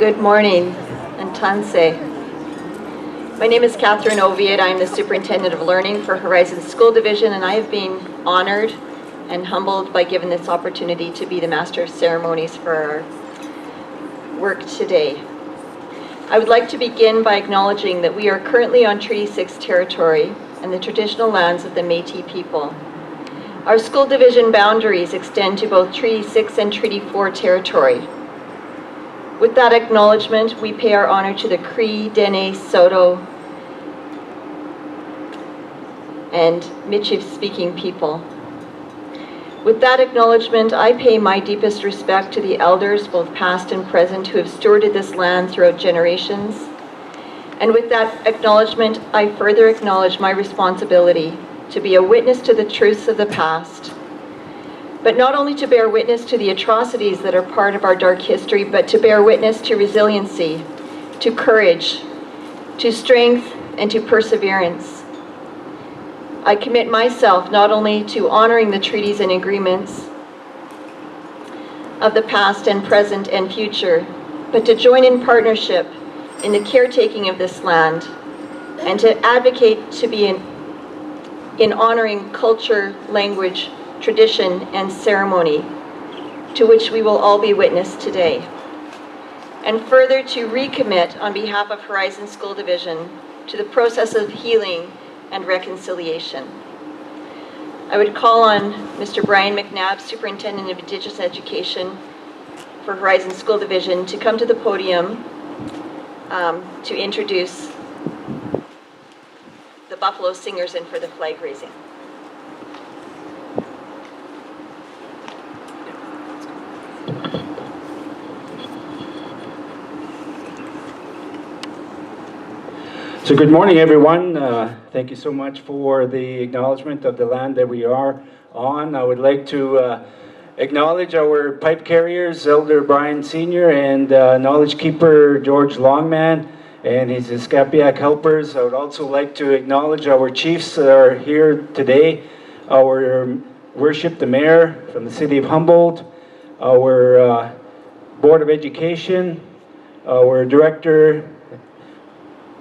Good morning, and Tanse. My name is Catherine Oviatt. I'm the Superintendent of Learning for Horizon School Division, and I have been honored and humbled by given this opportunity to be the Master of Ceremonies for our work today. I would like to begin by acknowledging that we are currently on Treaty 6 territory and the traditional lands of the Métis people. Our school division boundaries extend to both Treaty 6 and Treaty 4 territory. With that acknowledgement, we pay our honor to the Cree, Dene, Saulteaux, and Michif-speaking people. With that acknowledgement, I pay my deepest respect to the elders, both past and present, who have stewarded this land throughout generations. And with that acknowledgement, I further acknowledge my responsibility to be a witness to the truths of the past, but not only to bear witness to the atrocities that are part of our dark history, but to bear witness to resiliency, to courage, to strength, and to perseverance. I commit myself not only to honoring the treaties and agreements of the past and present and future, but to join in partnership in the caretaking of this land and to advocate to be in honoring culture, language, tradition, and ceremony, to which we will all be witness today. And further, to recommit on behalf of Horizon School Division to the process of healing and reconciliation. I would call on Mr. Bryan McNabb, Superintendent of Indigenous Education for Horizon School Division, to come to the podium to introduce the Buffalo Singers and for the flag raising. So good morning, everyone. Thank you so much for the acknowledgement of the land that we are on. I would like to acknowledge our pipe carriers, Elder Brian Sr. and Knowledge Keeper George Longman and his Iskapiak helpers. I would also like to acknowledge our chiefs that are here today, our worship, the mayor from the city of Humboldt, our Board of Education, our director,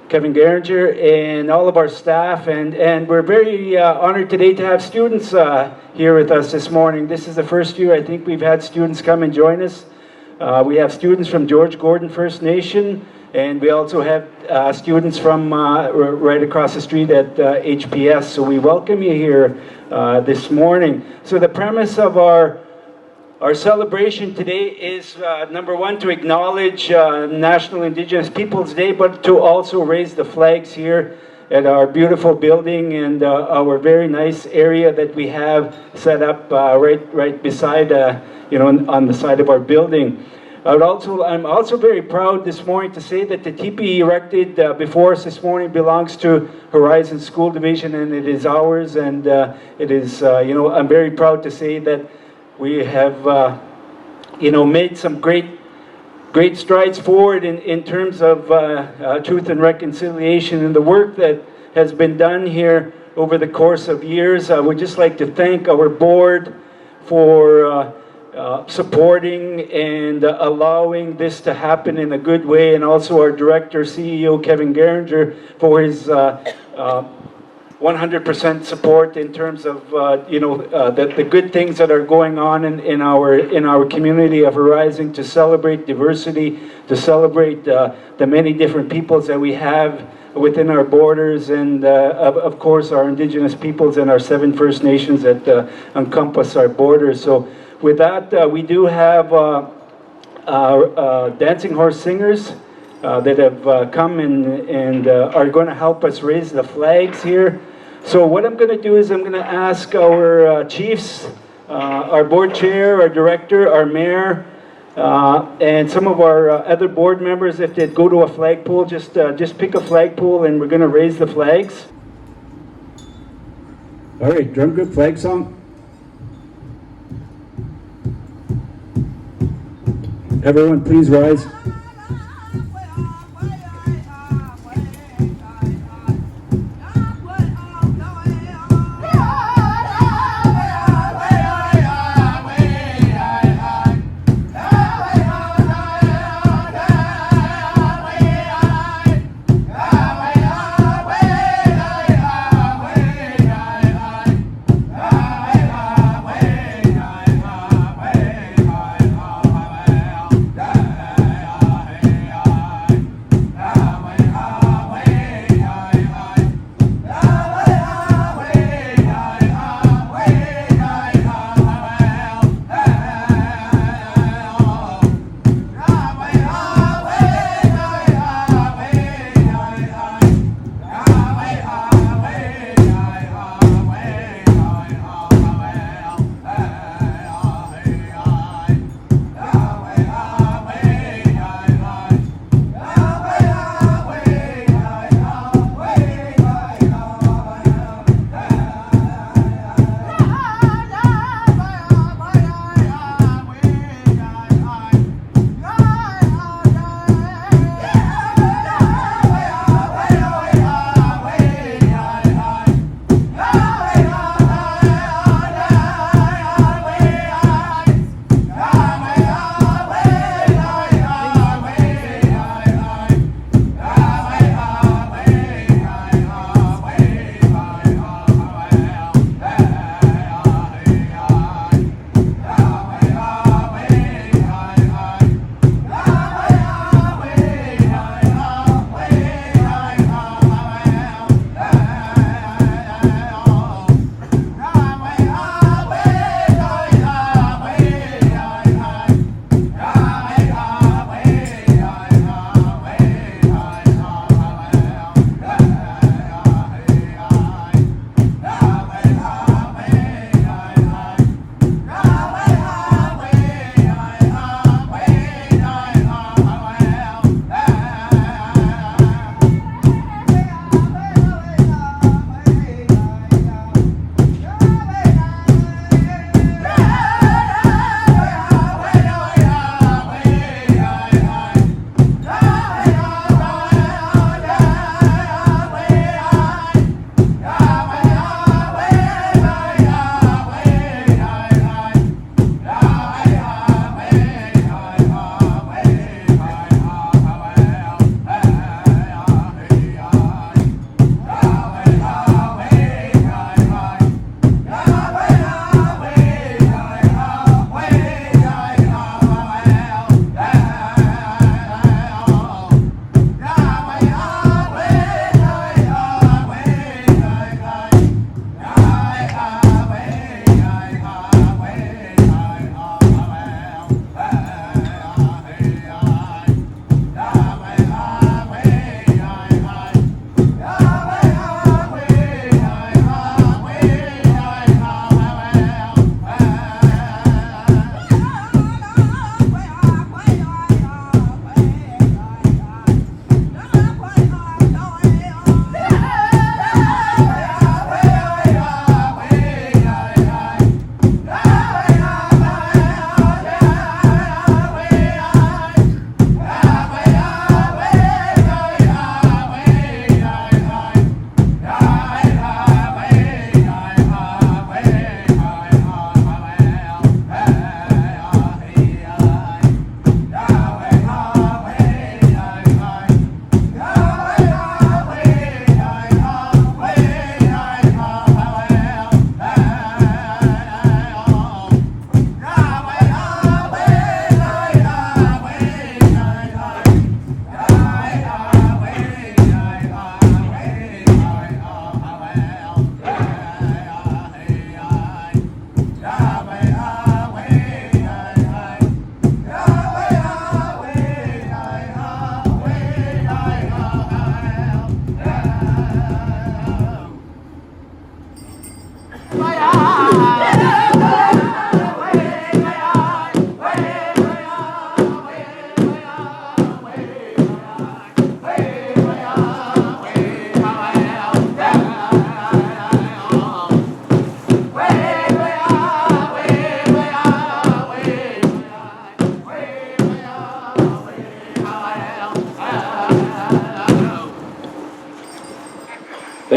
Kevin Geringer, and all of our staff, and we're very honored today to have students here with us this morning. This is the first year I think we've had students come and join us. We have students from George Gordon First Nation, and we also have students from right across the street at HPS, so we welcome you here this morning. So the premise of our celebration today is, number one, to acknowledge National Indigenous Peoples Day, but to also raise the flags here at our beautiful building and our very nice area that we have set up right beside, on the side of our building. I'm also very proud this morning to say that the teepee erected before us this morning belongs to Horizon School Division, and it is ours, and it is, I'm very proud to say that we have, made some great strides forward in terms of truth and reconciliation and the work that has been done here over the course of years. I would just like to thank our board for supporting and allowing this to happen in a good way, and also our director, CEO Kevin Geringer, for his 100% support in terms of the good things that are going on in our community of Horizon, to celebrate diversity, to celebrate the many different peoples that we have within our borders, and of course our Indigenous peoples and our 7 First Nations that encompass our borders. So with that, we do have dancing horse singers that have come and are going to help us raise the flags here. So what I'm going to do is I'm going to ask our chiefs, our board chair, our director, our mayor, and some of our other board members, if they'd go to a flagpole, just pick a flagpole and we're going to raise the flags. All right, drum group flag song. Everyone please rise.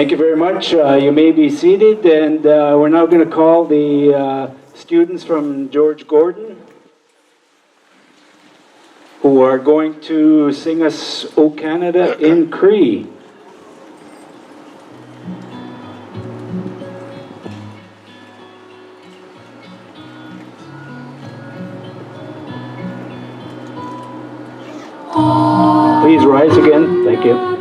Thank you very much. You may be seated, and we're now going to call the students from George Gordon who are going to sing us O Canada in Cree. Please rise again. Thank you.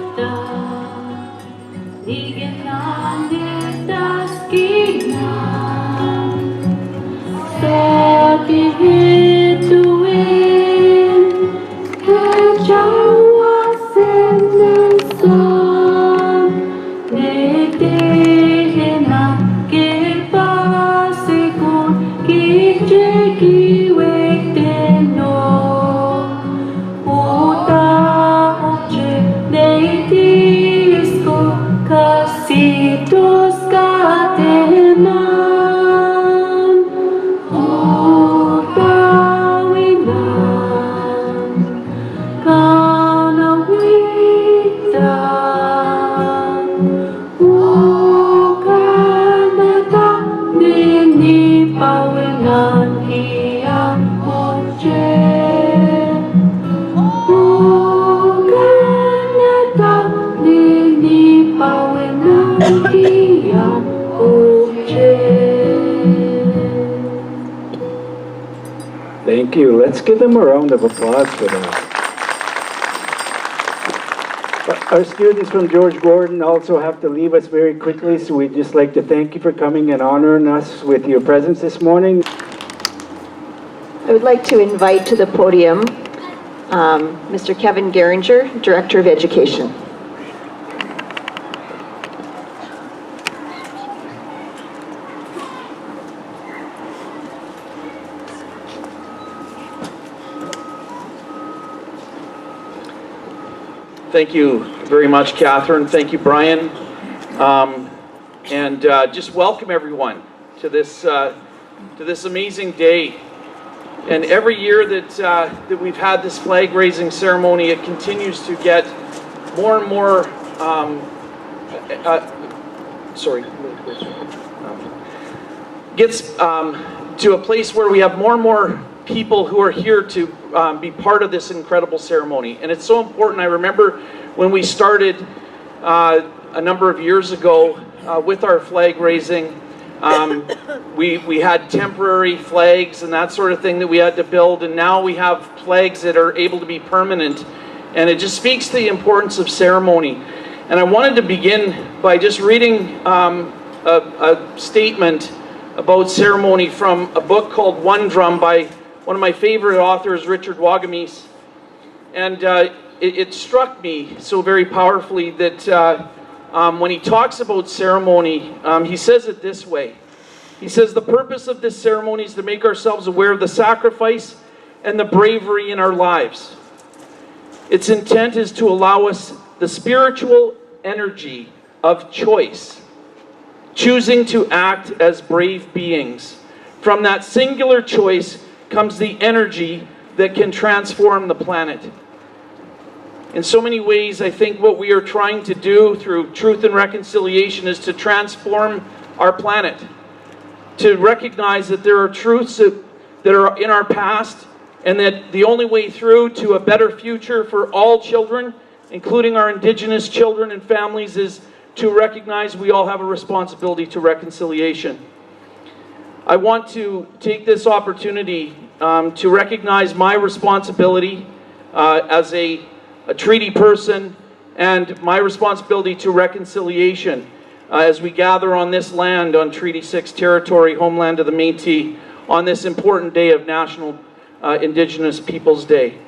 Thank you. Let's give them a round of applause for that. Our students from George Gordon also have to leave us very quickly, so we'd just like to thank you for coming and honoring us with your presence this morning. I would like to invite to the podium Mr. Kevin Geringer, Director of Education. Thank you very much, Catherine. Thank you, Brian. And just welcome everyone to this amazing day. And every year that we've had this flag raising ceremony, it continues to get more and more. Gets to a place where we have more and more people who are here to be part of this incredible ceremony. And it's so important. I remember when we started a number of years ago with our flag raising, we had temporary flags and that sort of thing that we had to build, and now we have flags that are able to be permanent. And it just speaks to the importance of ceremony. And I wanted to begin by just reading a statement about ceremony from a book called One Drum by one of my favorite authors, Richard Wagamese. And it struck me so very powerfully that when he talks about ceremony, he says it this way. He says, the purpose of this ceremony is to make ourselves aware of the sacrifice and the bravery in our lives. Its intent is to allow us the spiritual energy of choice, choosing to act as brave beings. From that singular choice comes the energy that can transform the planet. In so many ways, I think what we are trying to do through Truth and Reconciliation is to transform our planet, to recognize that there are truths that are in our past, and that the only way through to a better future for all children, including our Indigenous children and families, is to recognize we all have a responsibility to reconciliation. I want to take this opportunity to recognize my responsibility as a treaty person and my responsibility to reconciliation as we gather on this land on Treaty 6 territory, homeland of the Métis, on this important day of National Indigenous Peoples Day.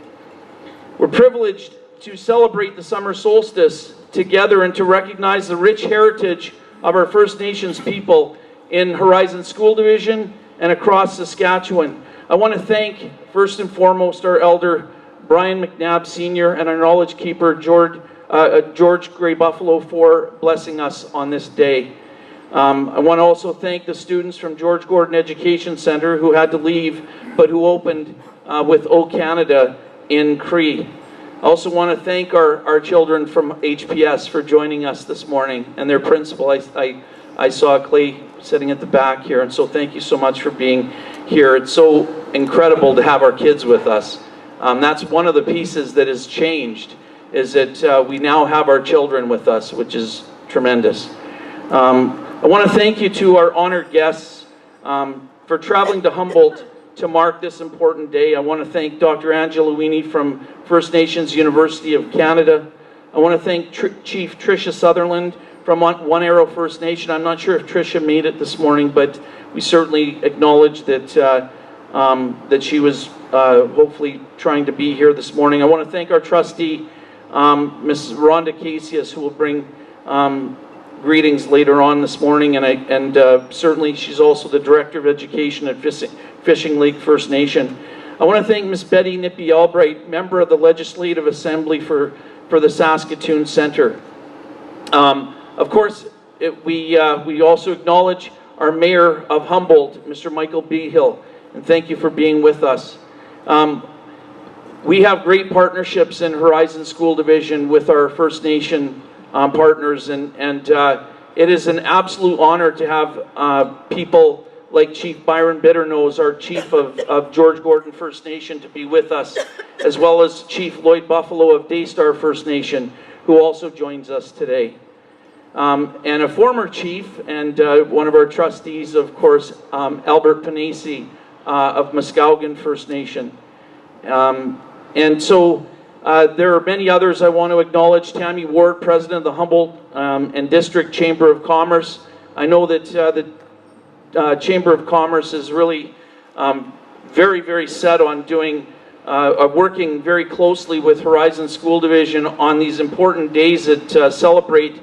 We're privileged to celebrate the summer solstice together and to recognize the rich heritage of our First Nations people in Horizon School Division and across Saskatchewan. I want to thank, first and foremost, our elder, Bryan McNabb Sr., and our knowledge keeper, George GreyBuffalo, for blessing us on this day. I want to also thank the students from George Gordon Education Centre who had to leave, but who opened with O Canada in Cree. I also want to thank our children from HPS for joining us this morning, and their principal. I saw Clay sitting at the back here, and so thank you so much for being here. It's so incredible to have our kids with us. That's one of the pieces that has changed, is that we now have our children with us, which is tremendous. I want to thank you to our honored guests for traveling to Humboldt to mark this important day. I want to thank Dr. Angela Weenie from First Nations University of Canada. I want to thank Chief Tricia Sutherland from One Arrow First Nation. I'm not sure if Tricia made it this morning, but we certainly acknowledge that that she was hopefully trying to be here this morning. I want to thank our trustee, Ms. Rhonda Kayseas, who will bring greetings later on this morning, and certainly she's also the Director of Education at Fishing Lake First Nation. I want to thank Ms. Betty Nippi-Albright, member of the Legislative Assembly for the Saskatoon Centre. Of course, we also acknowledge our Mayor of Humboldt, Mr. Michael Behill, and thank you for being with us. We have great partnerships in Horizon School Division with our First Nation partners, and it is an absolute honor to have people like Chief Byron Bitternose, our Chief of George Gordon First Nation, to be with us, as well as Chief Lloyd Buffalo of Daystar First Nation, who also joins us today. And a former chief and one of our trustees, of course, Albert Panesi of Muskowgan First Nation. And so there are many others I want to acknowledge. Tammy Ward, President of the Humboldt and District Chamber of Commerce. I know that the Chamber of Commerce is really very, very set on doing, working very closely with Horizon School Division on these important days that celebrate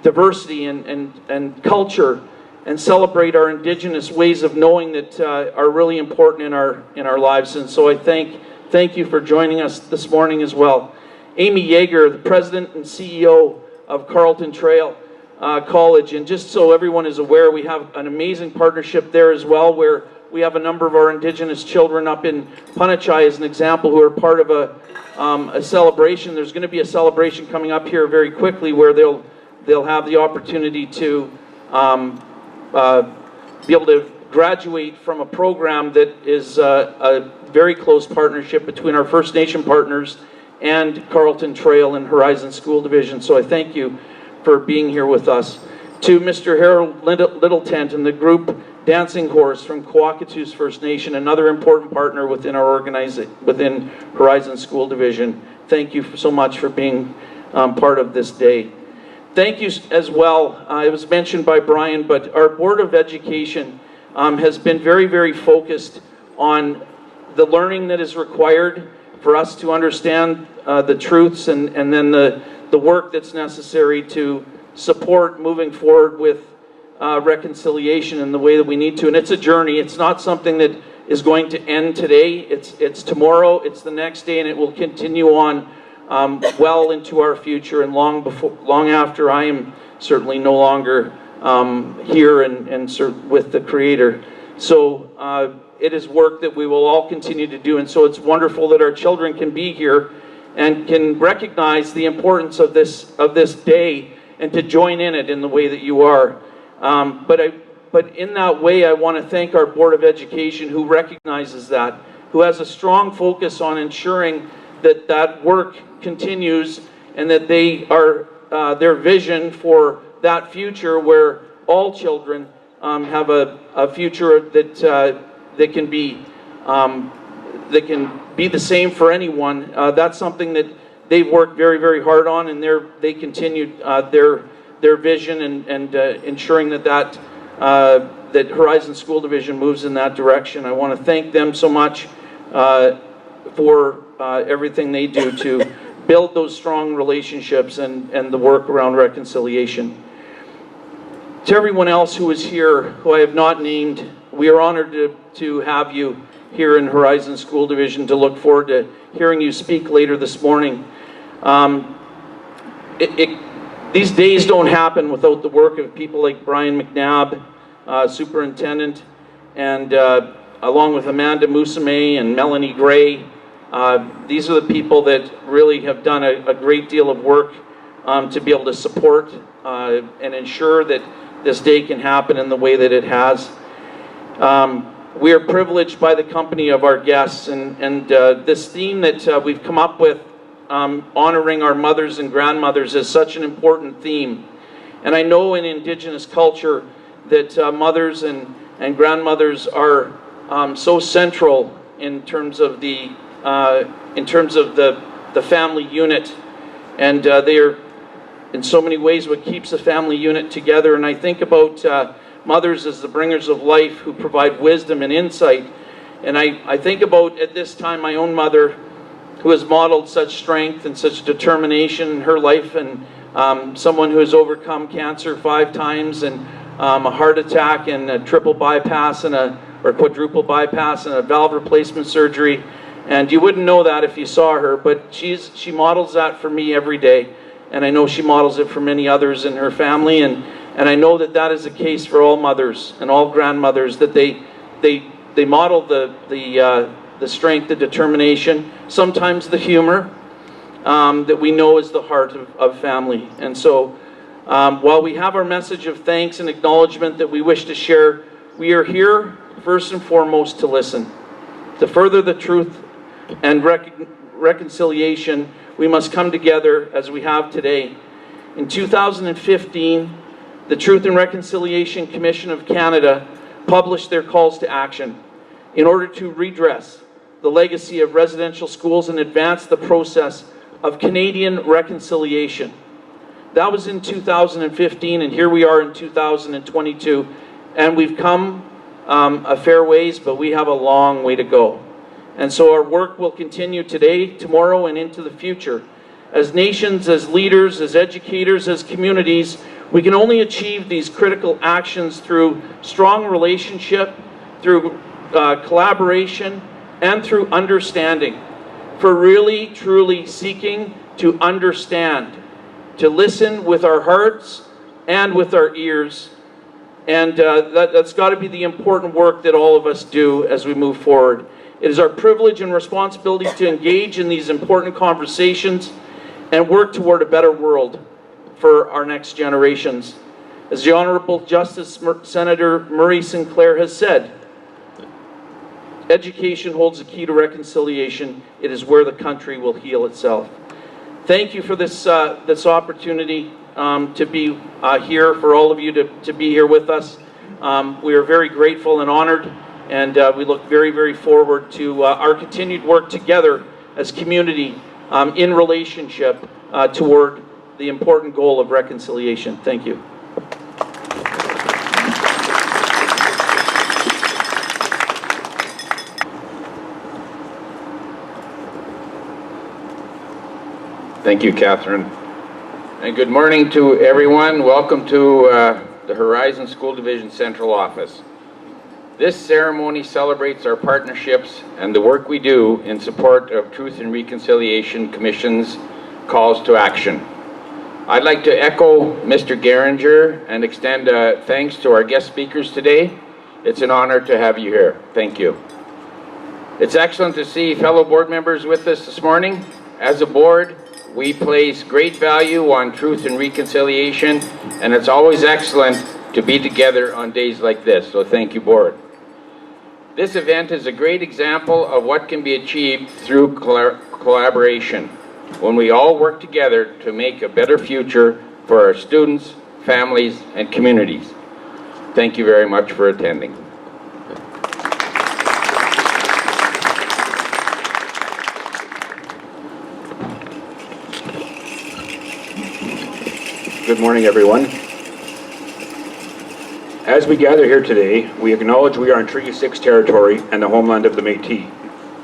diversity and culture, and celebrate our Indigenous ways of knowing that are really important in our lives. And so I thank you for joining us this morning as well. Amy Yeager, the President and CEO of Carleton Trail College, and just so everyone is aware, we have an amazing partnership there as well, where we have a number of our Indigenous children up in Punachai as an example, who are part of a celebration. There's going to be a celebration coming up here very quickly where they'll have the opportunity to be able to graduate from a program that is a very close partnership between our First Nation partners and Carleton Trail and Horizon School Division. So I thank you for being here with us. To Mr. Harold Littletent and the group Dancing Horse from Kwakatu's First Nation, another important partner within our within Horizon School Division. Thank you so much for being part of this day. Thank you as well, it was mentioned by Bryan, but our Board of Education has been very, very focused on the learning that is required for us to understand the truths, and then the work that's necessary to support moving forward with reconciliation in the way that we need to. And it's a journey. It's not something that is going to end today. It's tomorrow, it's the next day, and it will continue on well into our future and long after I am certainly no longer here and with the Creator. So it is work that we will all continue to do, and so it's wonderful that our children can be here and can recognize the importance of this day and to join in it in the way that you are. But in that way, I want to thank our Board of Education, who recognizes that, who has a strong focus on ensuring that that work continues, and that they are their vision for that future where all children have a future that can be the same for anyone. That's something that they've worked very, very hard on, and they continued their vision and ensuring that Horizon School Division moves in that direction. I want to thank them so much for everything they do to build those strong relationships and the work around reconciliation. To everyone else who is here, who I have not named, we are honored to have you here in Horizon School Division, to look forward to hearing you speak later this morning. These days don't happen without the work of people like Bryan McNabb, Superintendent, and along with Amanda Musame and Melanie Gray, These are the people that really have done a great deal of work to be able to support and ensure that this day can happen in the way that it has. We are privileged by the company of our guests, and this theme that we've come up with, honoring our mothers and grandmothers, is such an important theme. And I know in Indigenous culture that mothers and grandmothers are so central in terms of the family unit, and they are in so many ways what keeps the family unit together. And I think about mothers as the bringers of life who provide wisdom and insight. And I think about, at this time, my own mother, who has modeled such strength and such determination in her life, and someone who has overcome cancer 5 times, and a heart attack, and a triple bypass, or quadruple bypass, and a valve replacement surgery. And you wouldn't know that if you saw her, but she models that for me every day. And I know she models it for many others in her family, and I know that that is the case for all mothers and all grandmothers, that they model the strength, the determination, sometimes the humor that we know is the heart of family. And so while we have our message of thanks and acknowledgement that we wish to share, we are here first and foremost to listen. To further the truth and reconciliation, we must come together as we have today. In 2015, the Truth and Reconciliation Commission of Canada published their calls to action in order to redress the legacy of residential schools and advance the process of Canadian reconciliation. That was in 2015, and here we are in 2022, and we've come a fair ways, but we have a long way to go. And so our work will continue today, tomorrow, and into the future. As nations, as leaders, as educators, as communities, we can only achieve these critical actions through strong relationship, through collaboration, and through understanding. For really, truly seeking to understand, to listen with our hearts and with our ears. And that's got to be the important work that all of us do as we move forward. It is our privilege and responsibility to engage in these important conversations and work toward a better world for our next generations. As the Honourable Justice Senator Murray Sinclair has said, education holds the key to reconciliation. It is where the country will heal itself. Thank you for this opportunity to be here, for all of you to be here with us. We are very grateful and honored, and we look very, very forward to our continued work together as community in relationship toward the important goal of reconciliation. Thank you. Thank you, Catherine. And good morning to everyone. Welcome to the Horizon School Division Central Office. This ceremony celebrates our partnerships and the work we do in support of Truth and Reconciliation Commission's calls to action. I'd like to echo Mr. Geringer and extend thanks to our guest speakers today. It's an honor to have you here. Thank you. It's excellent to see fellow board members with us this morning. As a board, we place great value on truth and reconciliation, and it's always excellent to be together on days like this, so thank you, board. This event is a great example of what can be achieved through collaboration, when we all work together to make a better future for our students, families, and communities. Thank you very much for attending. Good morning, everyone. As we gather here today, we acknowledge we are in Treaty 6 territory and the homeland of the Métis.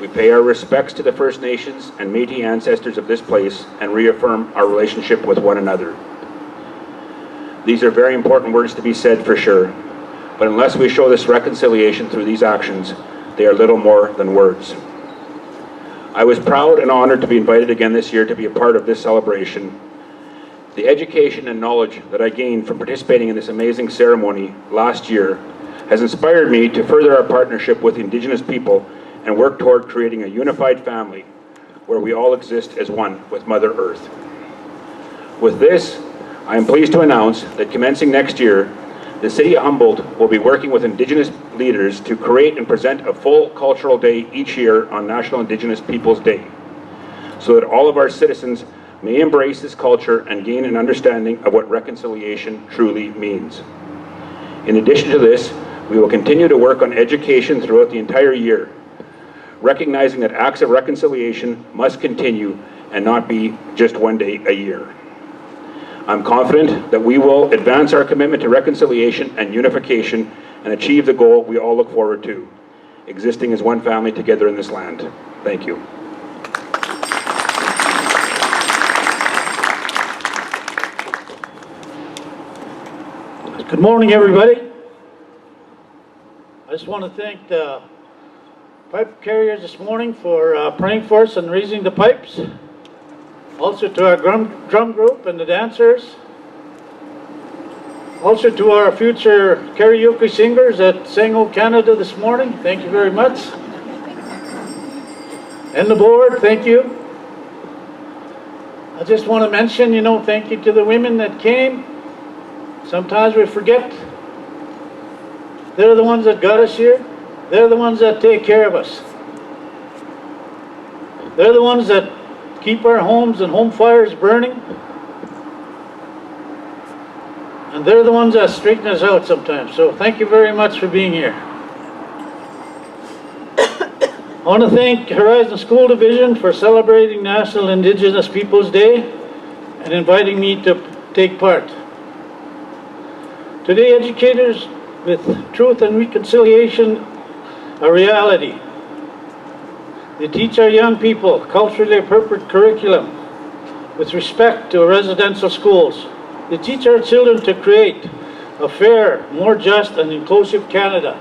We pay our respects to the First Nations and Métis ancestors of this place and reaffirm our relationship with one another. These are very important words to be said for sure, but unless we show this reconciliation through these actions, they are little more than words. I was proud and honored to be invited again this year to be a part of this celebration. The education and knowledge that I gained from participating in this amazing ceremony last year has inspired me to further our partnership with Indigenous people and work toward creating a unified family where we all exist as one with Mother Earth. With this, I am pleased to announce that commencing next year, the City of Humboldt will be working with Indigenous leaders to create and present a full cultural day each year on National Indigenous Peoples Day, so that all of our citizens may embrace this culture and gain an understanding of what reconciliation truly means. In addition to this, we will continue to work on education throughout the entire year, recognizing that acts of reconciliation must continue and not be just one day a year. I'm confident that we will advance our commitment to reconciliation and unification and achieve the goal we all look forward to, existing as one family together in this land. Thank you. Good morning, everybody. I just want to thank the pipe carriers this morning for praying for us and raising the pipes. Also to our drum group and the dancers. Also to our future karaoke singers that sang O Canada this morning. Thank you very much. And the board, thank you. I just want to mention, thank you to the women that came. Sometimes we forget. They're the ones that got us here. They're the ones that take care of us. They're the ones that keep our homes and home fires burning. And they're the ones that straighten us out sometimes. So thank you very much for being here. I want to thank Horizon School Division for celebrating National Indigenous Peoples Day and inviting me to take part. Today, educators with truth and reconciliation a reality. They teach our young people culturally appropriate curriculum with respect to residential schools. They teach our children to create a fair, more just and inclusive Canada.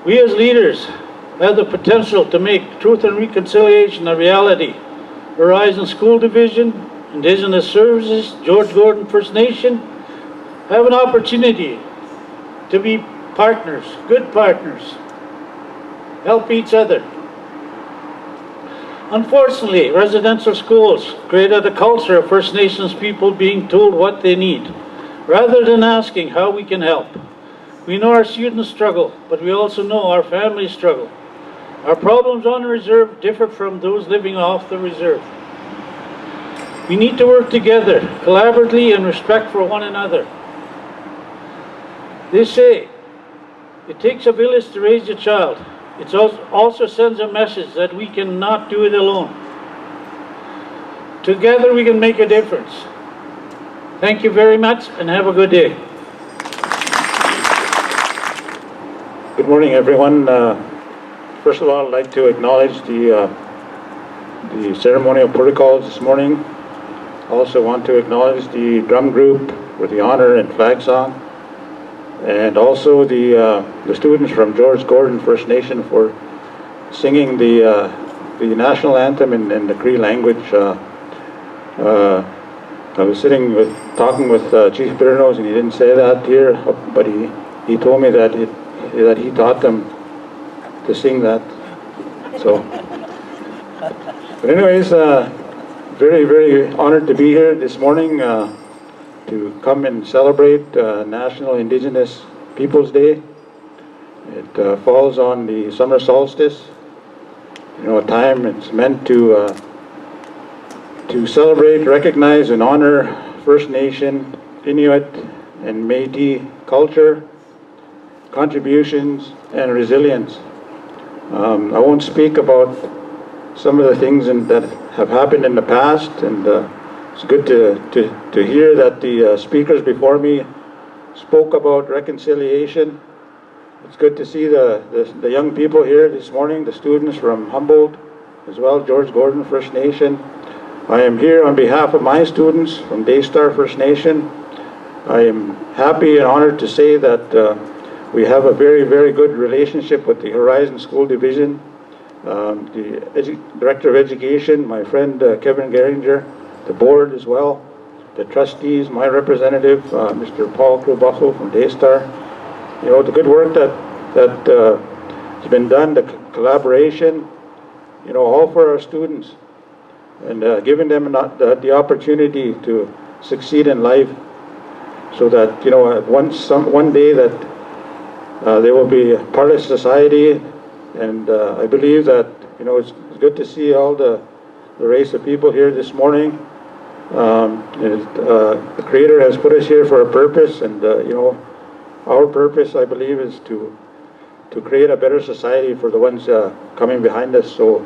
We as leaders have the potential to make truth and reconciliation a reality. Horizon School Division, Indigenous Services, George Gordon First Nation have an opportunity to be partners, good partners, help each other. Unfortunately, residential schools created a culture of First Nations people being told what they need, rather than asking how we can help. We know our students struggle, but we also know our families struggle. Our problems on the reserve differ from those living off the reserve. We need to work together, collaboratively, and respect for one another. They say, it takes a village to raise a child. It also sends a message that we cannot do it alone. Together we can make a difference. Thank you very much and have a good day. Good morning, everyone. First of all, I'd like to acknowledge the ceremonial protocols this morning. Also want to acknowledge the drum group with the honor and flag song. And also the students from George Gordon First Nation for singing the national anthem in the Cree language. I was talking with Chief Bitternos, and he didn't say that here, but he told me that he taught them to sing that. So, but anyways, very, very honored to be here this morning. To come and celebrate National Indigenous Peoples Day. It falls on the summer solstice, a time it's meant to celebrate, recognize, and honor First Nation, Inuit, and Métis culture, contributions, and resilience. I won't speak about some of the things that have happened in the past, and it's good to hear that the speakers before me spoke about reconciliation. It's good to see the young people here this morning, the students from Humboldt, as well, George Gordon First Nation. I am here on behalf of my students from Daystar First Nation. I am happy and honored to say that we have a very, very good relationship with the Horizon School Division. The Director of Education, my friend Kevin Geringer, the board as well, the trustees, my representative, Mr. Paul GreyBuffalo from Daystar. The good work that been done, the collaboration, you know, all for our students, and giving them the opportunity to succeed in life, so that, you know, one day that they will be part of society. And I believe that, you know, it's good to see all the race of people here this morning. The Creator has put us here for a purpose, and you know, our purpose, I believe, is to create a better society for the ones coming behind us. So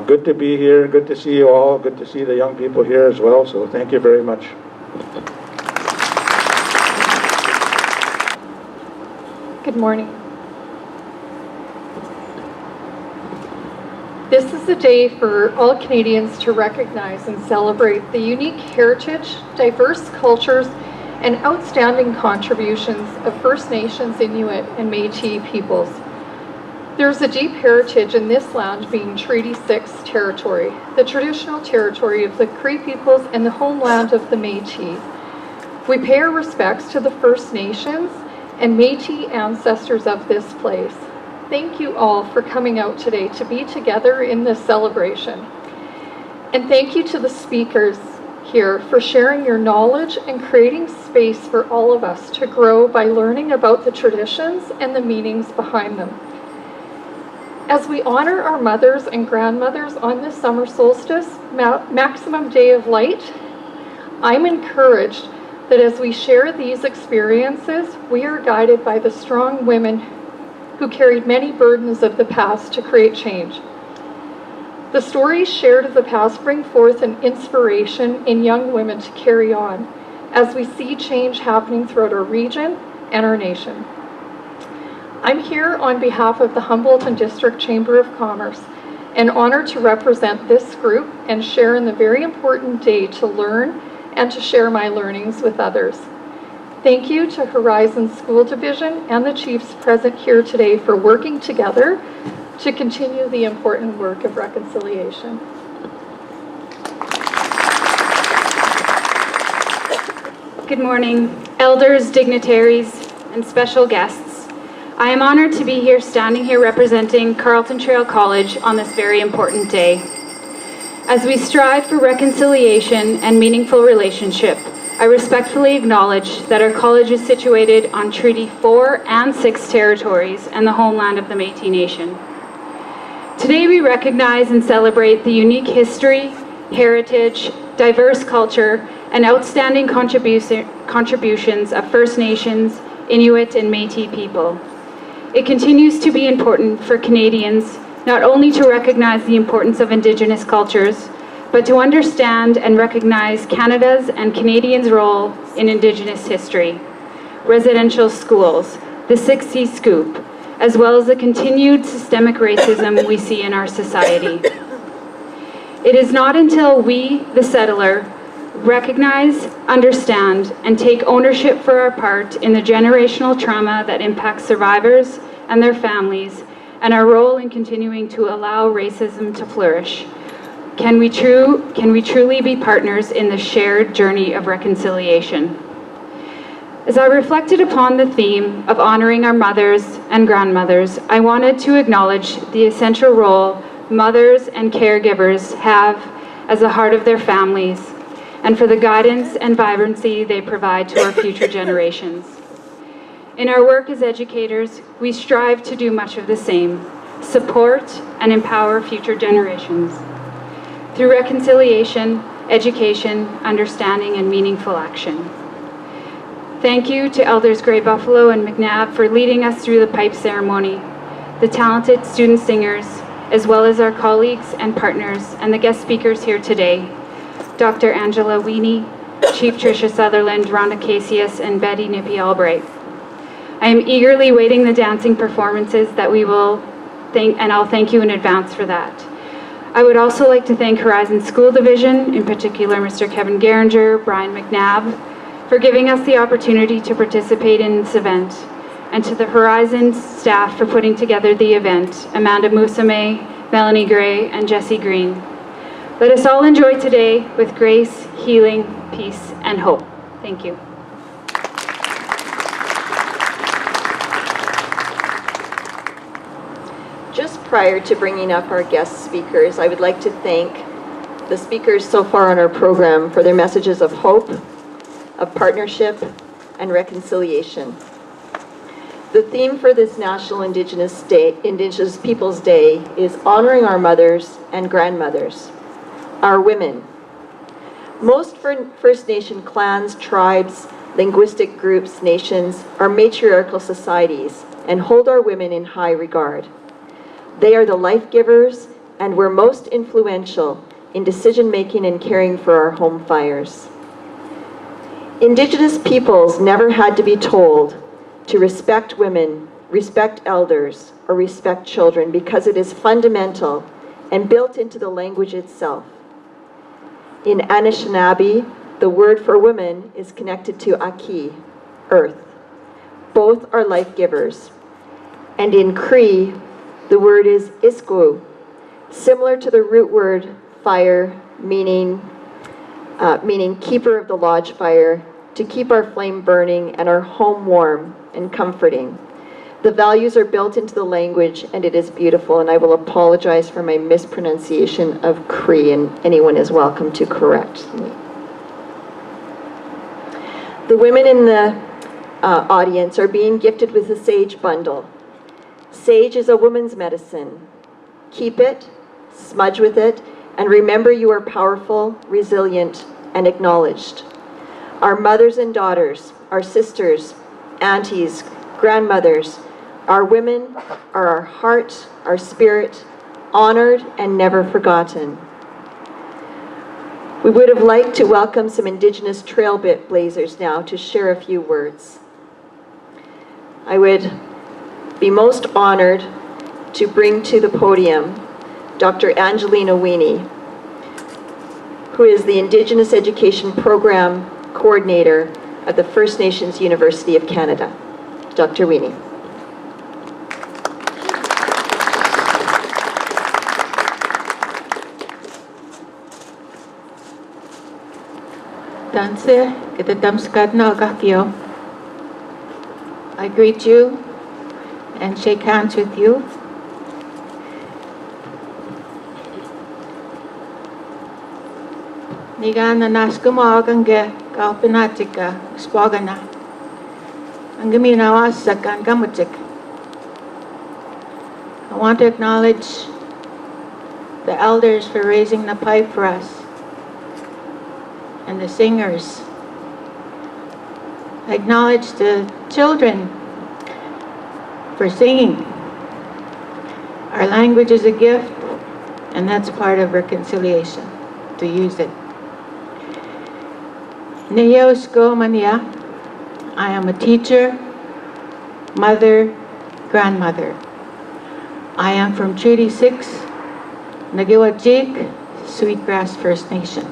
good to be here, good to see you all, good to see the young people here as well. So thank you very much. Good morning. This is a day for all Canadians to recognize and celebrate the unique heritage, diverse cultures, and outstanding contributions of First Nations, Inuit, and Métis peoples. There's a deep heritage in this land being Treaty 6 territory, the traditional territory of the Cree peoples and the homeland of the Métis. We pay our respects to the First Nations and Métis ancestors of this place. Thank you all for coming out today to be together in this celebration. And thank you to the speakers here for sharing your knowledge and creating space for all of us to grow by learning about the traditions and the meanings behind them. As we honor our mothers and grandmothers on this summer solstice, maximum day of light, I'm encouraged that as we share these experiences, we are guided by the strong women who carried many burdens of the past to create change. The stories shared of the past bring forth an inspiration in young women to carry on as we see change happening throughout our region and our nation. I'm here on behalf of the Humboldt District Chamber of Commerce and honored to represent this group and share in the very important day to learn and to share my learnings with others. Thank you to Horizon School Division and the chiefs present here today for working together to continue the important work of reconciliation. Good morning, elders, dignitaries, and special guests. I am honored to be here, standing here representing Carleton Trail College on this very important day. As we strive for reconciliation and meaningful relationship, I respectfully acknowledge that our college is situated on Treaty 4 and 6 territories and the homeland of the Métis Nation. Today we recognize and celebrate the unique history, heritage, diverse culture, and outstanding contributions of First Nations, Inuit, and Métis people. It continues to be important for Canadians not only to recognize the importance of Indigenous cultures, but to understand and recognize Canada's and Canadians' role in Indigenous history, residential schools, the 6C Scoop, as well as the continued systemic racism we see in our society. It is not until we, the settler, recognize, understand, and take ownership for our part in the generational trauma that impacts survivors and their families, and our role in continuing to allow racism to flourish, can we truly be partners in the shared journey of reconciliation. As I reflected upon the theme of honoring our mothers and grandmothers, I wanted to acknowledge the essential role mothers and caregivers have as the heart of their families, and for the guidance and vibrancy they provide to our future generations. In our work as educators, we strive to do much of the same, support and empower future generations through reconciliation, education, understanding, and meaningful action. Thank you to Elders GreyBuffalo and McNabb for leading us through the pipe ceremony, the talented student singers, as well as our colleagues and partners and the guest speakers here today, Dr. Angela Weenie, Chief Tricia Sutherland, Rhonda Kayseas, and Betty Nippi-Albright. I am eagerly waiting the dancing performances that we will thank, and I'll thank you in advance for that. I would also like to thank Horizon School Division, in particular Mr. Kevin Geringer, Bryan McNabb, for giving us the opportunity to participate in this event, and to the Horizon staff for putting together the event, Amanda Musame, Melanie Gray, and Jessie Green. Let us all enjoy today with grace, healing, peace, and hope. Thank you. Just prior to bringing up our guest speakers, I would like to thank the speakers so far on our program for their messages of hope, of partnership, and reconciliation. The theme for this National Indigenous Peoples Day is honoring our mothers and grandmothers, our women. Most First Nation clans, tribes, linguistic groups, nations are matriarchal societies and hold our women in high regard. They are the life givers and were most influential in decision-making and caring for our home fires. Indigenous peoples never had to be told to respect women, respect elders, or respect children because it is fundamental and built into the language itself. In Anishinaabe, the word for woman is connected to Aki, earth. Both are life givers. And in Cree, the word is Isku, similar to the root word fire, meaning keeper of the lodge fire, to keep our flame burning and our home warm and comforting. The values are built into the language, and it is beautiful, and I will apologize for my mispronunciation of Cree, and anyone is welcome to correct me. The women in the audience are being gifted with a sage bundle. Sage is a woman's medicine. Keep it, smudge with it, and remember you are powerful, resilient, and acknowledged. Our mothers and daughters, our sisters, aunties, grandmothers, our women are our heart, our spirit, honored and never forgotten. We would have liked to welcome some Indigenous trailblazers now to share a few words. I would be most honored to bring to the podium Dr. Angelina Weenie, who is the Indigenous Education Program Coordinator at the First Nations University of Canada. Dr. Weenie. Danse, I greet you and shake hands with you. Nigana naskumagange kalpinatika spogana. Angamina wasakan gamutik. I want to acknowledge the elders for raising the pipe for us and the singers. I acknowledge the children for singing. Our language is a gift, and that's part of reconciliation, to use it. Neyosko Mania, I am a teacher, mother, grandmother. I am from Treaty 6, Nagiwajik, Sweetgrass First Nation.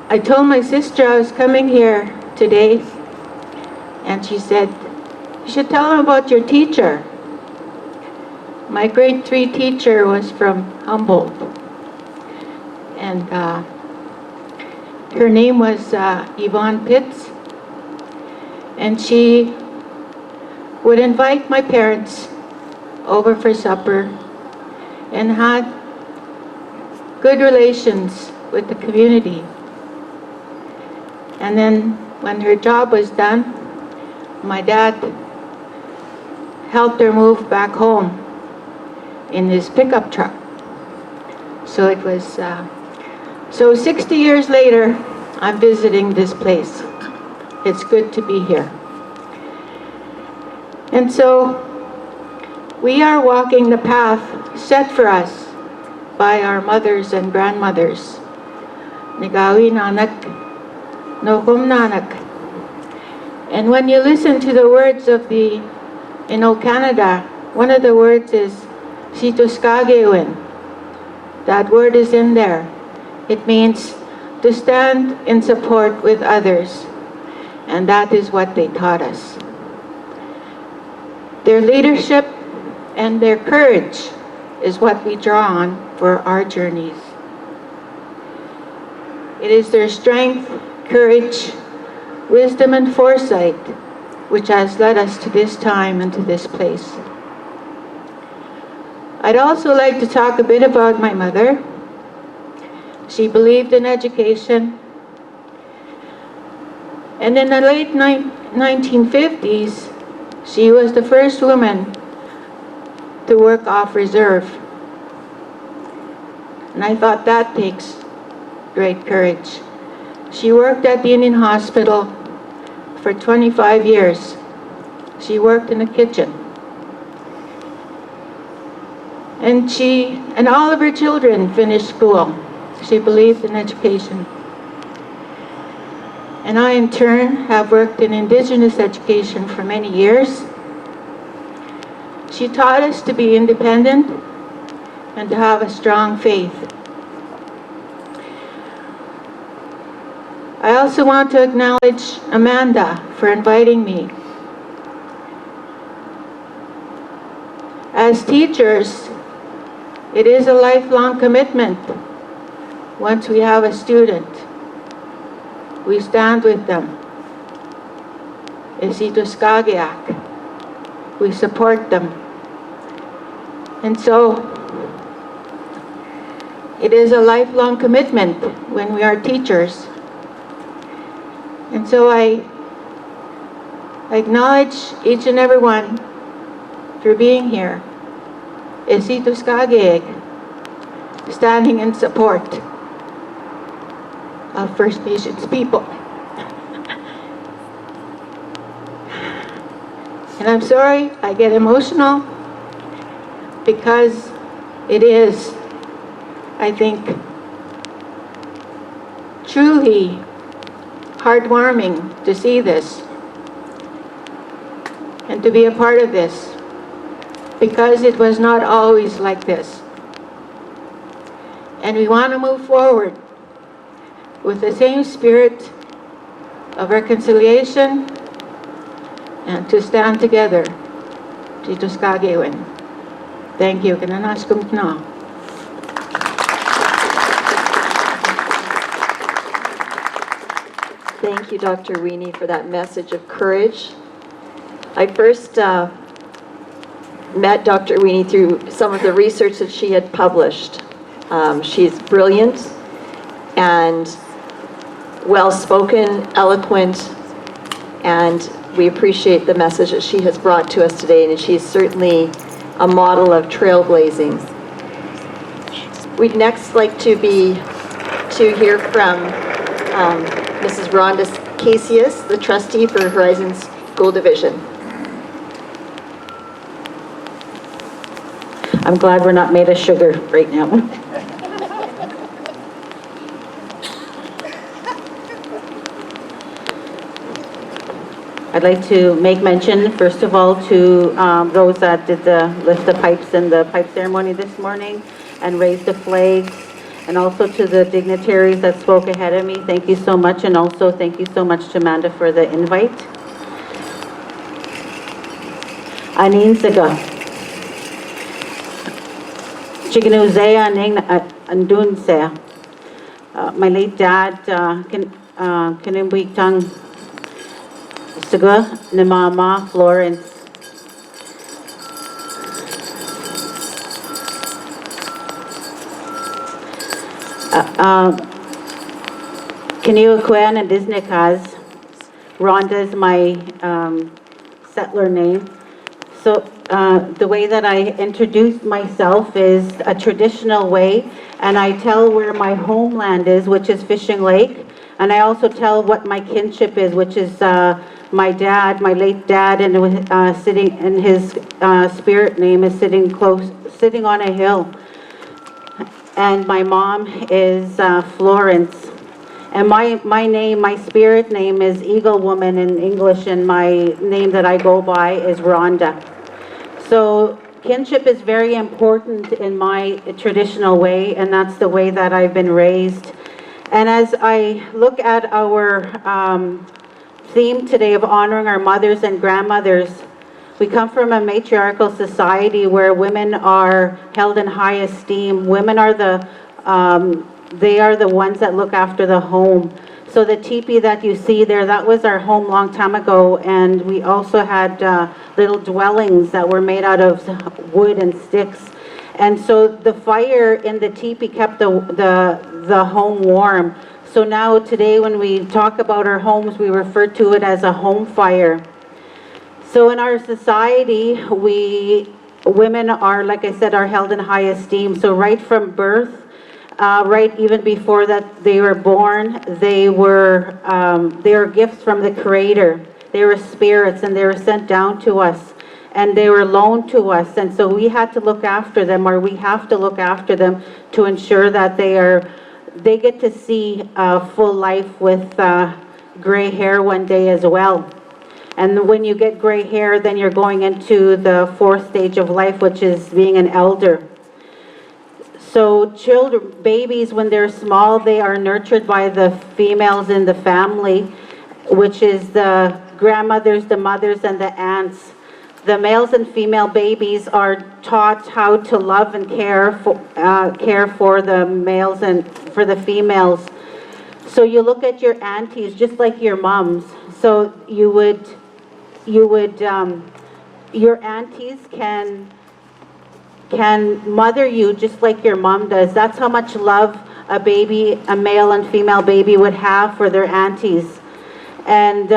I told my sister I was coming here today, and she said, "You should tell them about your teacher." My grade 3 teacher was from Humboldt, and her name was Yvonne Pitts, and she would invite my parents over for supper and had good relations with the community. And then when her job was done, my dad helped her move back home in his pickup truck. So it was, so 60 years later, I'm visiting this place. It's good to be here. And so we are walking the path set for us by our mothers and grandmothers. Nigawi nanak, nokum nanak. And when you listen to the words of the, Canada, one of the words is Situskagewin. That word is in there. It means to stand in support with others. And that is what they taught us. Their leadership and their courage is what we draw on for our journeys. It is their strength, courage, wisdom, and foresight which has led us to this time and to this place. I'd also like to talk a bit about my mother. She believed in education. And in the late 1950s, she was the first woman to work off reserve. And I thought that takes great courage. She worked at the Indian Hospital for 25 years. She worked in the kitchen. And all of her children finished school. She believed in education. And I, in turn, have worked in Indigenous education for many years. She taught us to be independent and to have a strong faith. I also want to acknowledge Amanda for inviting me. As teachers, it is a lifelong commitment. Once we have a student, we stand with them. Isituskagiak. We support them. And so, it is a lifelong commitment when we are teachers. And so I acknowledge each and every one for being here. Isituskagiak, standing in support of First Nations people. And I'm sorry I get emotional because it is, I think, truly heartwarming to see this and to be a part of this, because it was not always like this. And we want to move forward with the same spirit of reconciliation and to stand together. Thank you. Thank you, Dr. Weenie, for that message of courage. I first met Dr. Weenie through some of the research that she had published. She's brilliant and well-spoken, eloquent, and we appreciate the message that she has brought to us today, and she's certainly a model of trailblazing. We'd next like to hear from Mrs. Rhonda Kayseas, the trustee for Horizon School Division. I'm glad we're not made of sugar right now. I'd like to make mention, first of all, to those that did lift the pipes in the pipe ceremony this morning and raise the flags, and also to the dignitaries that spoke ahead of me. Thank you so much, and also thank you so much to Amanda for the invite. Aninsaga. Chiganuzea Andunse. My late dad, Kinimbuitang Saga Namama Florence. Kaniwakwen and Disnikaz. Rhonda is my settler name. So the way that I introduce myself is a traditional way, and I tell where my homeland is, which is Fishing Lake, and I also tell what my kinship is, which is my dad, my late dad, and sitting, and his spirit name is sitting on a hill. And my mom is Florence. And my name, my spirit name is Eagle Woman in English, and my name that I go by is Rhonda. So kinship is very important in my traditional way, and that's the way that I've been raised. And as I look at our theme today of honoring our mothers and grandmothers, we come from a matriarchal society where women are held in high esteem. Women are they are the ones that look after the home. So the teepee that you see there, that was our home long time ago, and we also had little dwellings that were made out of wood and sticks. And so the fire in the teepee kept the home warm. So now today when we talk about our homes, we refer to it as a home fire. So in our society, women are, like I said, are held in high esteem. So right from birth, right even before that they were born, they were gifts from the Creator. They were spirits, and they were sent down to us, and they were loaned to us. And so we had to look after them, or we have to look after them to ensure that they get to see a full life with gray hair one day as well. And when you get gray hair, then you're going into the fourth stage of life, which is being an elder. So babies, when they're small, they are nurtured by the females in the family, which is the grandmothers, the mothers, and the aunts. The males and female babies are taught how to love and care for the males and for the females. So you look at your aunties just like your moms. So your aunties can mother you just like your mom does. That's how much love a male and female baby would have for their aunties. And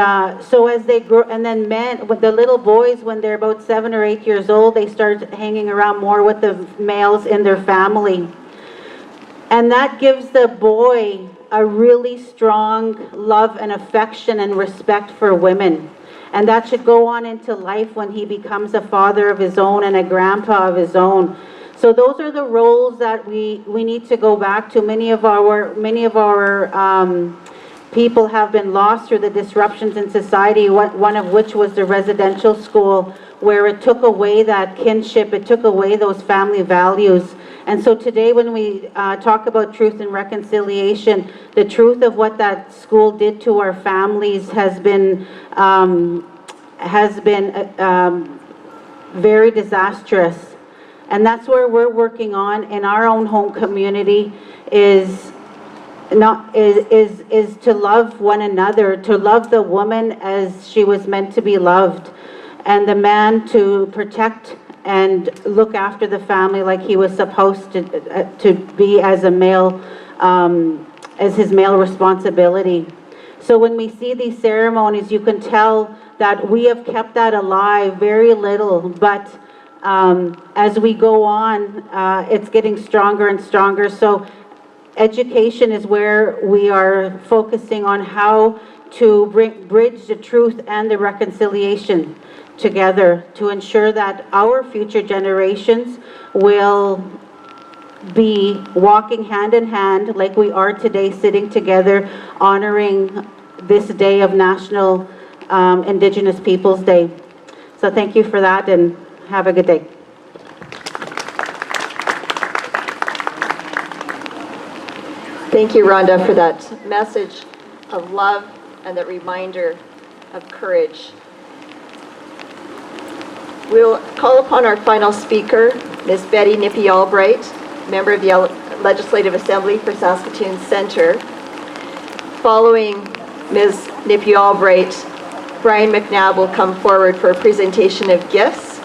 so as they grow, and then the little boys, when they're about 7 or 8 years old, they start hanging around more with the males in their family. And that gives the boy a really strong love and affection and respect for women. And that should go on into life when he becomes a father of his own and a grandpa of his own. So those are the roles that we need to go back to. Many of our people have been lost through the disruptions in society, one of which was the residential school, where it took away that kinship, it took away those family values. And so today when we talk about truth and reconciliation, the truth of what that school did to our families has been very disastrous. And that's where we're working on in our own home community is to love one another, to love the woman as she was meant to be loved, and the man to protect and look after the family like he was supposed to be as a male, as his male responsibility. So when we see these ceremonies, you can tell that we have kept that alive very little, but as we go on, it's getting stronger and stronger. So education is where we are focusing on how to bridge the truth and the reconciliation together to ensure that our future generations will be walking hand in hand like we are today, sitting together, honoring this day of National Indigenous Peoples Day. So thank you for that, and have a good day. Thank you, Rhonda, for that message of love and that reminder of courage. We'll call upon our final speaker, Ms. Betty Nippi-Albright, member of the Legislative Assembly for Saskatoon Centre. Following Ms. Nippi-Albright, Bryan McNabb will come forward for a presentation of gifts,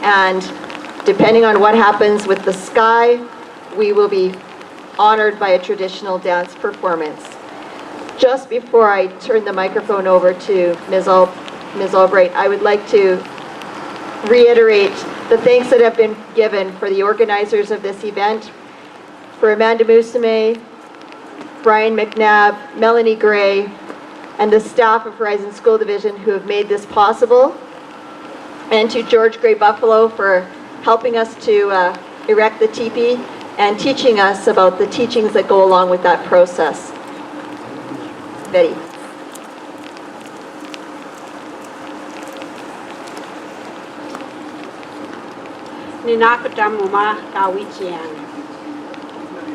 and depending on what happens with the sky, we will be honored by a traditional dance performance. Just before I turn the microphone over to Ms. Albright, I would like to reiterate the thanks that have been given for the organizers of this event, for Amanda Musame, Bryan McNabb, Melanie Gray, and the staff of Horizon School Division who have made this possible, and to George GreyBuffalo for helping us to erect the teepee and teaching us about the teachings that go along with that process. Betty.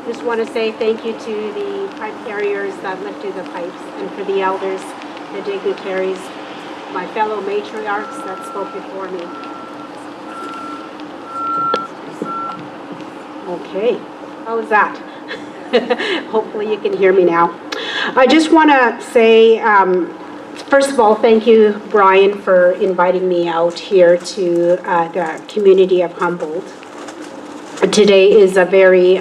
Just want to say thank you to the pipe carriers that lifted the pipes, and for the elders, the dignitaries, my fellow matriarchs that spoke before me. Okay, how was that? Hopefully you can hear me now. I just want to say, first of all, thank you, Bryan, for inviting me out here to the community of Humboldt. today is a very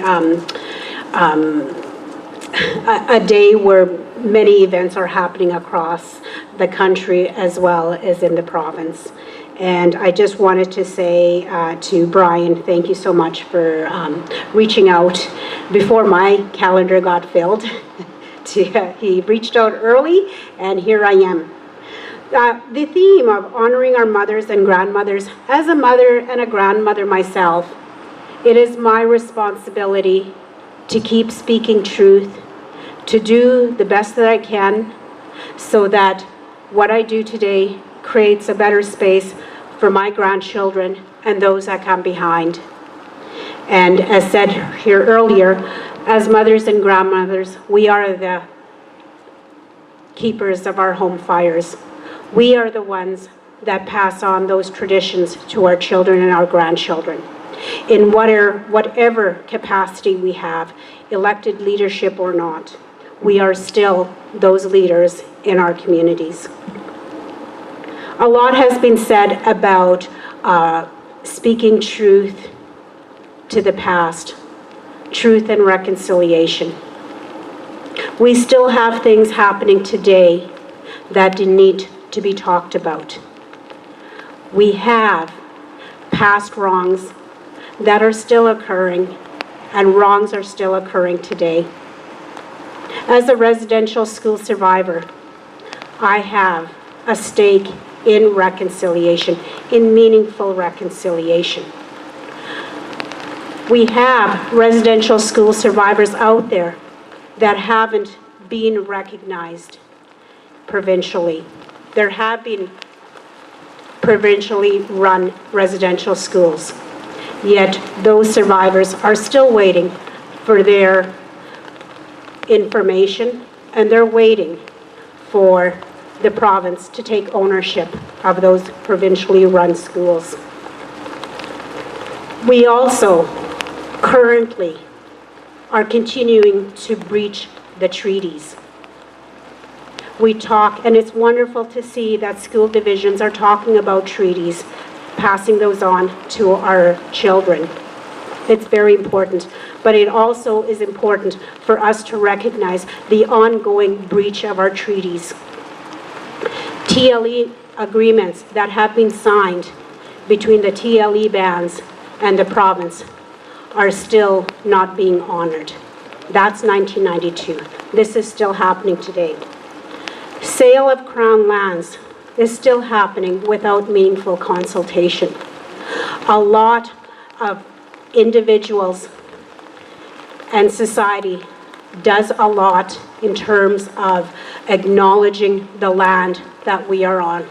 a day where many events are happening across the country as well as in the province. And I just wanted to say to Bryan, thank you so much for reaching out before my calendar got filled. He reached out early, and here I am. The theme of honoring our mothers and grandmothers, as a mother and a grandmother myself, it is my responsibility to keep speaking truth, to do the best that I can, so that what I do today creates a better space for my grandchildren and those that come behind. And as said here earlier, as mothers and grandmothers, we are the keepers of our home fires. We are the ones that pass on those traditions to our children and our grandchildren. In whatever capacity we have, elected leadership or not, we are still those leaders in our communities. A lot has been said about speaking truth to the past, truth and reconciliation. We still have things happening today that need to be talked about. We have past wrongs that are still occurring, and wrongs are still occurring today. As a residential school survivor, I have a stake in reconciliation, in meaningful reconciliation. We have residential school survivors out there that haven't been recognized provincially. There have been provincially run residential schools, yet those survivors are still waiting for their information, and they're waiting for the province to take ownership of those provincially run schools. We also currently are continuing to breach the treaties. We talk, and it's wonderful to see that school divisions are talking about treaties, passing those on to our children. It's very important, but it also is important for us to recognize the ongoing breach of our treaties. TLE agreements that have been signed between the TLE bands and the province are still not being honored. That's 1992. This is still happening today. Sale of Crown lands is still happening without meaningful consultation. A lot of individuals and society does a lot in terms of acknowledging the land that we are on.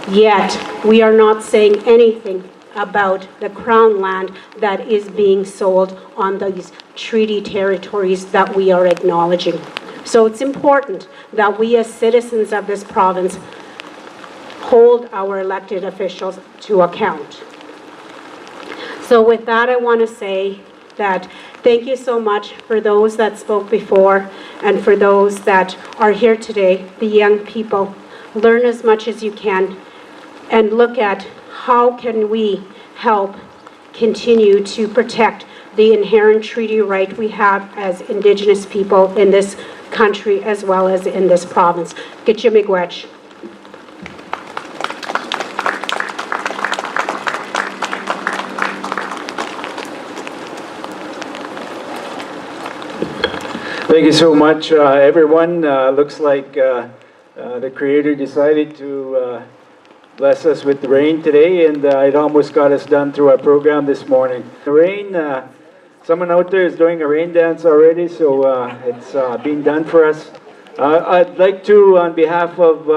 Yet, we are not saying anything about the Crown land that is being sold on these treaty territories that we are acknowledging. So it's important that we as citizens of this province hold our elected officials to account. So with that, I want to say that thank you so much for those that spoke before and for those that are here today, the young people. Learn as much as you can and look at how can we help continue to protect the inherent treaty right we have as Indigenous people in this country as well as in this province. Get you miigwech. Thank you so much, everyone. Looks like the Creator decided to bless us with the rain today, and it almost got us done through our program this morning. The rain, someone out there is doing a rain dance already, so it's being done for us. I'd like to, on behalf of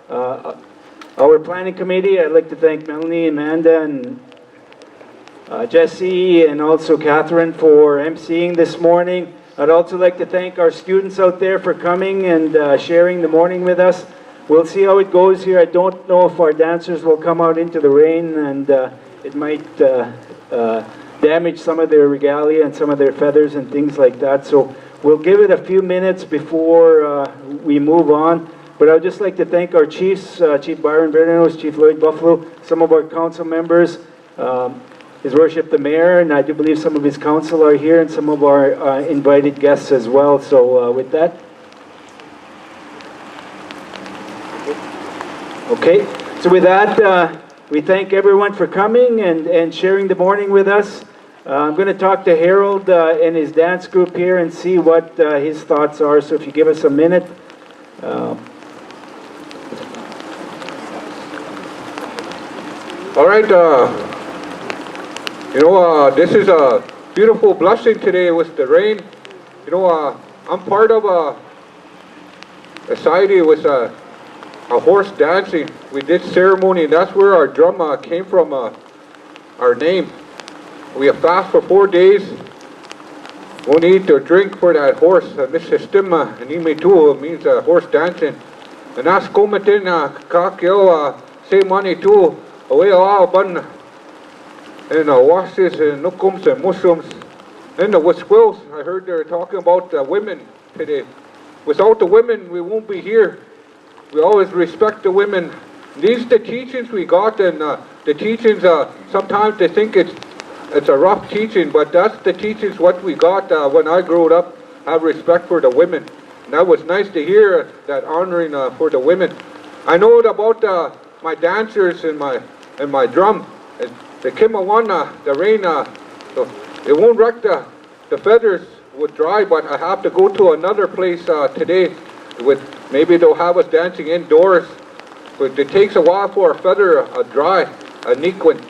our planning committee, I'd like to thank Melanie, Amanda, and Jesse, and also Catherine for emceeing this morning. I'd also like to thank our students out there for coming and sharing the morning with us. We'll see how it goes here. I don't know if our dancers will come out into the rain, and it might damage some of their regalia and some of their feathers and things like that. So we'll give it a few minutes before we move on. But I'd just like to thank our chiefs, Chief Byron Bernanos, Chief Lloyd Buffalo, some of our council members, His Worship the Mayor, and I do believe some of his council are here and some of our invited guests as well. So with that. Okay, so with that, we thank everyone for coming and sharing the morning with us. I'm going to talk to Harold and his dance group here and see what his thoughts are. So if you give us a minute. All right, this is a beautiful blessing today with the rain. I'm part of a society with a horse dancing. We did ceremony, and that's where our drum came from, our name. We have fast for 4 days. Won't eat or drink for that horse. This system, Nimitu, means horse dancing. And that's Komatin, Kakyo, say money too. Away all bun. And washes and nukums and mushrooms. And with squirrels, I heard they're talking about women today. Without the women, we won't be here. We always respect the women. These the teachings we got, and the teachings, sometimes they think it's a rough teaching, but that's the teachings what we got when I grew up. Have respect for the women. And that was nice to hear that honoring for the women. I know about my dancers and my drum. The Kimawana, the rain, so it won't wreck the feathers would dry, but I have to go to another place today. Maybe they'll have us dancing indoors, but it takes a while for a feather dry, a neat one.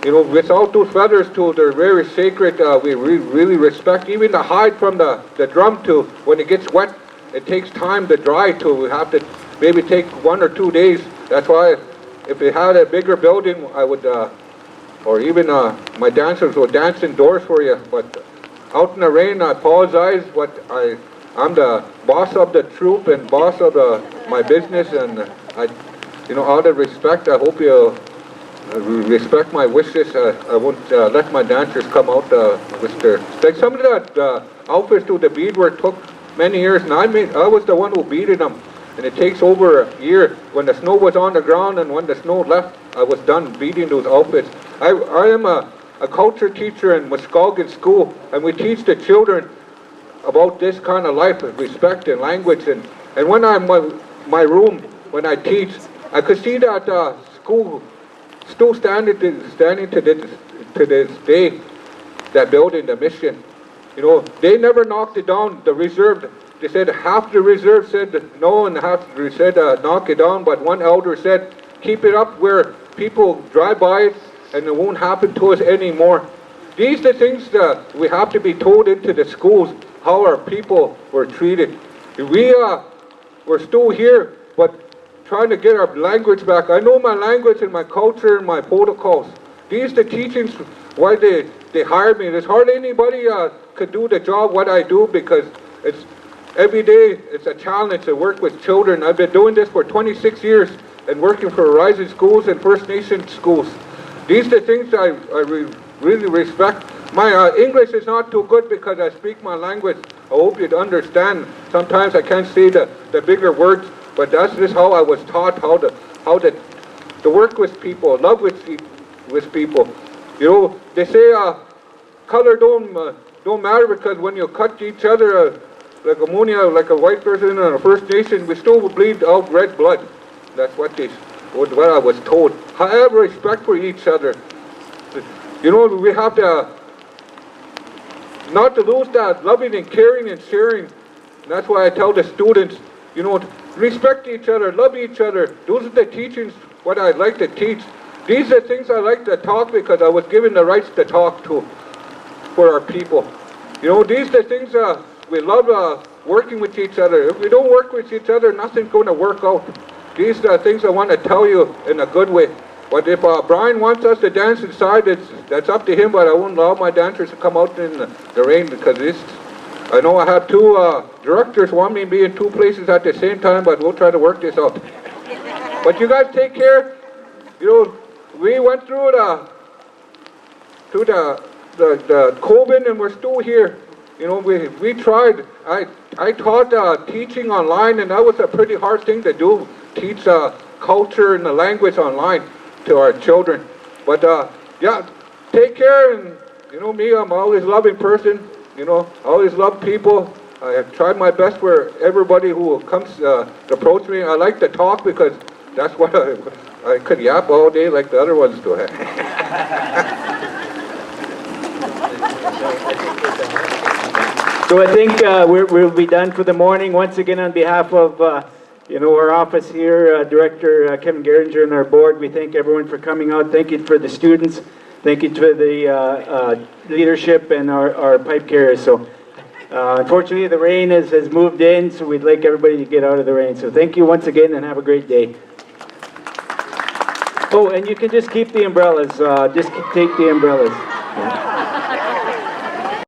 Without those feathers too, they're very sacred. We really respect even the hide from the drum too. When it gets wet, it takes time to dry too. We have to maybe take 1 or 2 days. That's why if we had a bigger building, I would, or even my dancers would dance indoors for you. But out in the rain, I apologize. I'm the boss of the troop and boss of my business, and out of respect, I hope you respect my wishes. I won't let my dancers come out with their, like some of the outfits to the beadwork took many years, and I was the one who beaded them, and it takes over a year. When the snow was on the ground and when the snow left, I was done beading those outfits. I am a culture teacher in Muskogee School, and we teach the children about this kind of life, respect and language. And when I'm in my room, when I teach, I could see that school still standing to this day, that building, the mission. They never knocked it down, the reserve. They said half the reserve said no, and half said knock it down, but one elder said keep it up where people drive by it and it won't happen to us anymore. These are the things that we have to be told into the schools, how our people were treated. We're still here, but trying to get our language back. I know my language and my culture and my protocols. These are the teachings why they hired me. There's hardly anybody could do the job what I do, because it's every day it's a challenge to work with children. I've been doing this for 26 years and working for Horizon schools and First Nation schools. These are the things I really respect. My English is not too good because I speak my language. I hope you'd understand. Sometimes I can't say the bigger words, but that's just how I was taught how to work with people, love with people. They say color don't matter, because when you cut each other like ammonia, like a white person and a First Nation, we still bleed out red blood. That's what I was told. Have respect for each other. We have to not to lose that loving and caring and sharing. And that's why I tell the students, respect each other, love each other. Those are the teachings what I like to teach. These are things I like to talk because I was given the rights to talk to for our people. These are the things we love working with each other. If we don't work with each other, nothing's going to work out. These are the things I want to tell you in a good way. But if Bryan wants us to dance inside, that's up to him, but I won't allow my dancers to come out in the rain, because I know I have two directors want me to be in two places at the same time, but we'll try to work this out. But you guys take care. We went through the COVID, and we're still here. We tried. I taught teaching online, and that was a pretty hard thing to do. Teach culture and the language online to our children. But take care, and you know me, I'm always loving person. You know, I always love people. I have tried my best for everybody who comes to approach me. I like to talk because that's what I could yap all day like the other ones do. So I think we'll be done for the morning. Once again, on behalf of our office here, Director Kevin Geringer and our board, we thank everyone for coming out. Thank you for the students. Thank you to the leadership and our pipe carriers. So unfortunately, the rain has moved in, so we'd like everybody to get out of the rain. So thank you once again, and have a great day. Oh, and you can just keep the umbrellas. Take the umbrellas.